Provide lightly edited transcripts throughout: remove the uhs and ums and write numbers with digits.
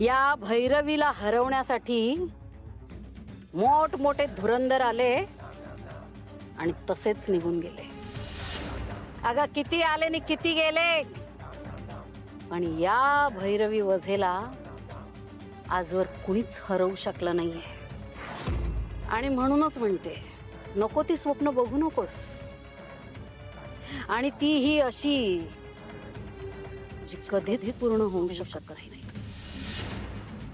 या भैरवीला हरवण्यासाठी मोठमोठे धुरंदर आले आणि तसेच निघून गेले. अगं किती आले आणि किती गेले, आणि या भैरवी वझेला आजवर कुणीच हरवू शकलं नाहीये. आणि म्हणूनच म्हणते, नको ती स्वप्न बघू नकोस. आणि ती ही अशी जी कधीच पूर्ण होऊ शकत नाही.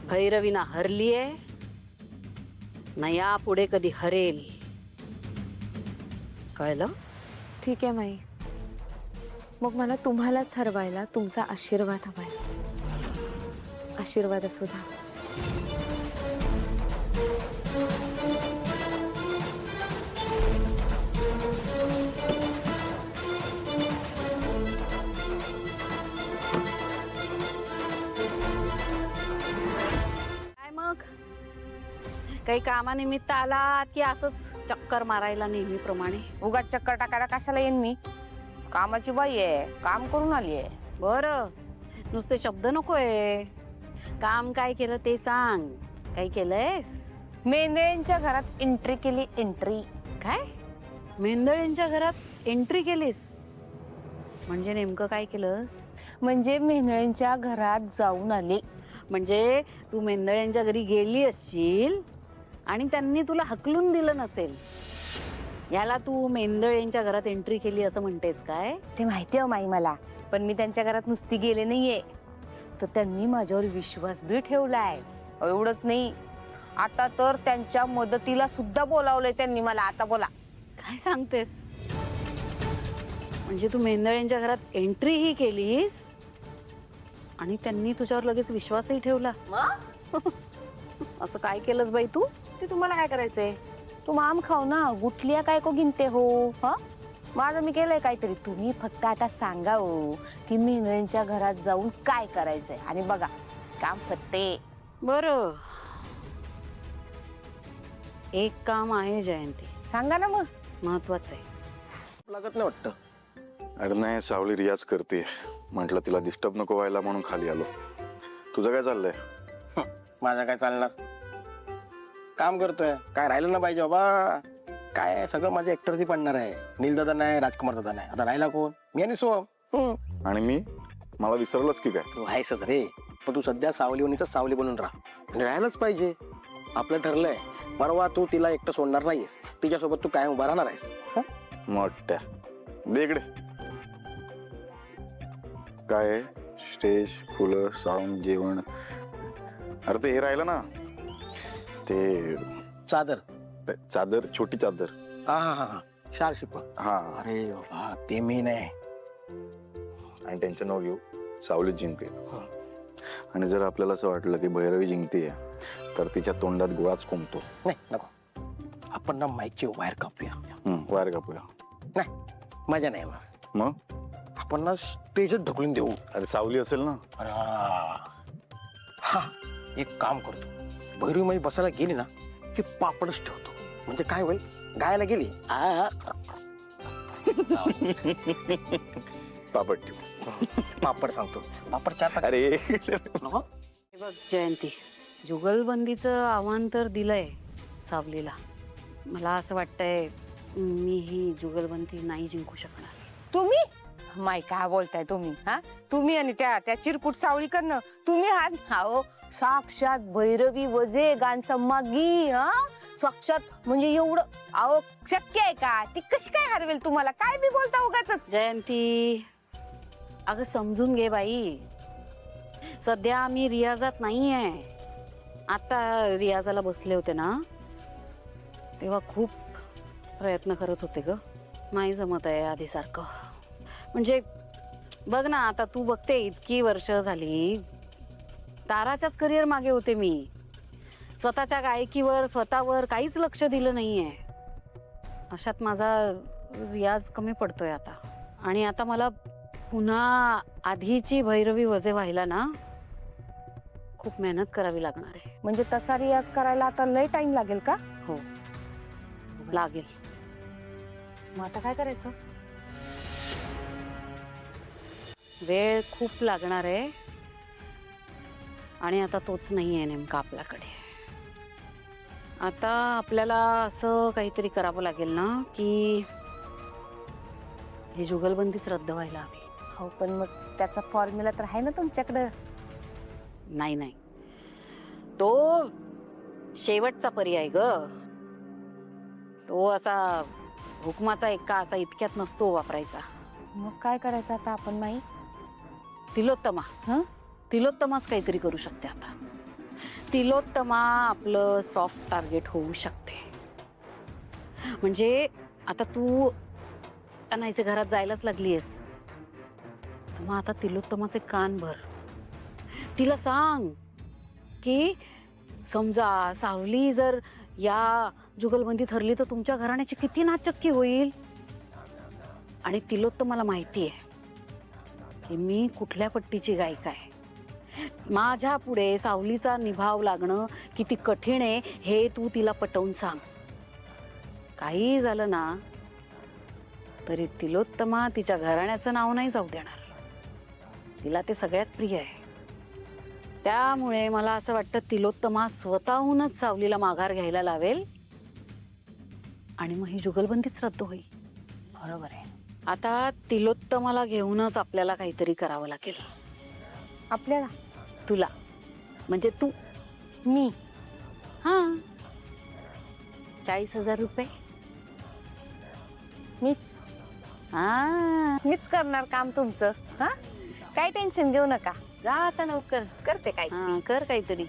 भैरवी ना हरलीये ना यापुढे कधी हरेल. कळलं? ठीक आहे माई, मग मला तुम्हालाच हरवायला तुमचा आशीर्वाद हवाय. आशीर्वाद असू द्या. काय मग, काही कामानिमित्त आलात की असंच चक्कर मारायला नेहमीप्रमाणे? उगाच चक्कर टाकायला कशाला येईन मी? कामाची बाई आहे, काम करून आली आहे. बरं, नुसते शब्द नकोय. काम काय केलं ते सांग. काय केलंयस? मेंदळ्यांच्या घरात एंट्री केली. एंट्री काय? मेंदळ्यांच्या घरात एंट्री केलीस म्हणजे नेमकं काय केलंस? म्हणजे मेंदळ्यांच्या घरात जाऊन आली. म्हणजे तू मेंदळ्यांच्या घरी गेली असशील आणि त्यांनी तुला हकलून दिलं नसेल, याला तू मेंदळ्यांच्या घरात एंट्री केली असं म्हणतेस काय? ते माहिती आहे माई मला, पण मी त्यांच्या घरात नुसती गेले नाहीये, तर त्यांनी माझ्यावर विश्वास बी ठेवलाय. एवढंच नाही, आता तर त्यांच्या मदतीला सुद्धा बोलावलंय त्यांनी मला. आता बोला. काय सांगतेस? म्हणजे तू मेंदळ्यांच्या घरात एंट्री ही केलीस आणि त्यांनी तुझ्यावर लगेच विश्वासही ठेवला? असं काय केलंस बाई तू? ते तुम्हाला काय करायचंय? तू माम खाऊ ना, गुठलिया काय को गिनते हो? हा, माझं मी केलंय काहीतरी. तुम्ही फक्त आता सांगा हो की मेंदळ्यांच्या घरात जाऊन काय करायचंय, आणि बघा काम फत्ते. बरं, एक काम आहे जयंती, सांगा ना मग. महत्वाचं आहे. लागत नाही वाटतं. अरे नाही, सावली रियाज करते. म्हटलं तिला डिस्टर्ब नको व्हायला म्हणून खाली आलो. तुझं काय चाललंय? माझं काय चालणार, काम करतोय. काय राहिलं ना पाहिजे बाबा. काय सगळं माझ्या एकटरती पडणार आहे. नील दादा नाही, राजकुमार दादा नाही, आता राहिला कोण? मी आणि सोहम. आणि मी, मला विसरलंच की काय? तू आहेसच रे, पण तू सध्या सावलीवणीचा सावली बनून राहा. आणि राहायलाच पाहिजे. आपलं ठरलंय, परवा तू तिला एकटं सोडणार नाहीस. तिच्यासोबत तू काय उभा राहणार आहेस. मोठ्या दे इकडे. काय आहे? स्टेज, फुलं, साऊंड, जेवण. अरे ते हे राहिलं ना, ते चादर. चादर, छोटी चादर. हा हा हा हा, शाल शिपा. हा, अरे बाबा, ते मी नाही. आणि टेन्शन नको घेऊ, सावली जिंकेल. आणि जर आपल्याला असं वाटलं की भैरवी जिंकते तर तिच्या तोंडात गुळाच कोंबतो. नाही नको, आपण ना माईकची वायर कापूया. वायर कापूया. नाही, मजा नाही. मग आपण ना स्टेजच ढकलून देऊ. अरे सावली असेल ना. अरे हा, एक काम करतो. भैरवी माई बसायला गेली ना की पापडच ठेवतो. म्हणजे काय होईल, गायला गेली पापड ठेवू. पापड सांगतो. पापड चार. अरे नको. हे बघ जयंती, जुगलबंदीचं आव्हान तर दिलंय सावलीला. मला असं वाटतंय मी ही जुगलबंदी नाही जिंकू शकणार. तुम्ही माय काय बोलताय तुम्ही? हा, तुम्ही आणि त्या चिरकुट सावळी करणं तुम्ही आहात. हो, साक्षात भैरवी वजे गानसम्मा गी. हा, साक्षात म्हणजे एवढं अहो शक्य आहे का? ती कशी काय हरवेल तुम्हाला? काय बी बोलता उगाच. जयंती, अगं समजून घे बाई. सध्या आम्ही रियाजात नाहीये. आता रियाजाला बसले होते ना, तेव्हा खूप प्रयत्न करत होते ग. नाही जमत आहे आधीसारखं. म्हणजे बघ ना, आता तू बघते, इतकी वर्ष झाली ताराच्याच करिअर मागे होते मी. स्वतःच्या गायकीवर, स्वतःवर काहीच लक्ष दिलं नाहीये. अशात माझा रियाज कमी पडतोय आता. आणि आता मला पुन्हा आधीची भैरवी वजे व्हायला ना खूप मेहनत करावी लागणार आहे. म्हणजे तसा रियाज करायला आता लय टाइम लागेल का? हो लागेल. मग आता काय करायचं? वेळ खूप लागणार आहे. आणि आता तोच नाही आहे नेमका आपल्याकडे. आता आपल्याला असं काहीतरी करावं लागेल ना की ही जुगलबंदीच रद्द व्हायला हवी. हो पण मग त्याचा फॉर्म्युला तर आहे ना तुमच्याकडं. नाही नाही, तो शेवटचा पर्याय ग. तो असा हुकमाचा एक्का असा इतक्यात नसतो वापरायचा. मग काय करायचं आता आपण माई? तिलोत्तमा. तिलोत्तमाच काहीतरी करू शकते आता. तिलोत्तमा आपलं सॉफ्ट टार्गेट होऊ शकते. म्हणजे आता तू अनायचे घरात जायलाच लागलीयस, मग आता तिलोत्तमाचे कान भर. तिला सांग की समजा सावली जर या जुगलबंदी ठरली तर तुमच्या घराण्याची किती नाचक्की होईल. आणि तिलोत्तमाला माहिती आहे की मी कुठल्या पट्टीची गायिका आहे. माझ्या पुढे सावलीचा निभाव लागणं किती कठीण आहे हे तू तिला पटवून सांग. काही झालं ना तरी तिलोत्तमा तिच्या घराण्याचं नाव नाही जाऊ देणार. तिला ते सगळ्यात प्रिय आहे. त्यामुळे मला असं वाटतं तिलोत्तमा स्वतःहूनच सावलीला माघार घ्यायला लावेल आणि मग ही जुगलबंदीच रद्द होईल. बरोबर आहे. आता तिलोत्तमाला घेऊनच आपल्याला काहीतरी करावं लागेल. आपल्याला? तुला म्हणजे तू. मी? हा, 40,000 रुपये. मीच? हा, मीच करणार काम तुमचं. हा, काही टेन्शन घेऊ नका. जा आता लवकर. करते काय. हा, कर काहीतरी.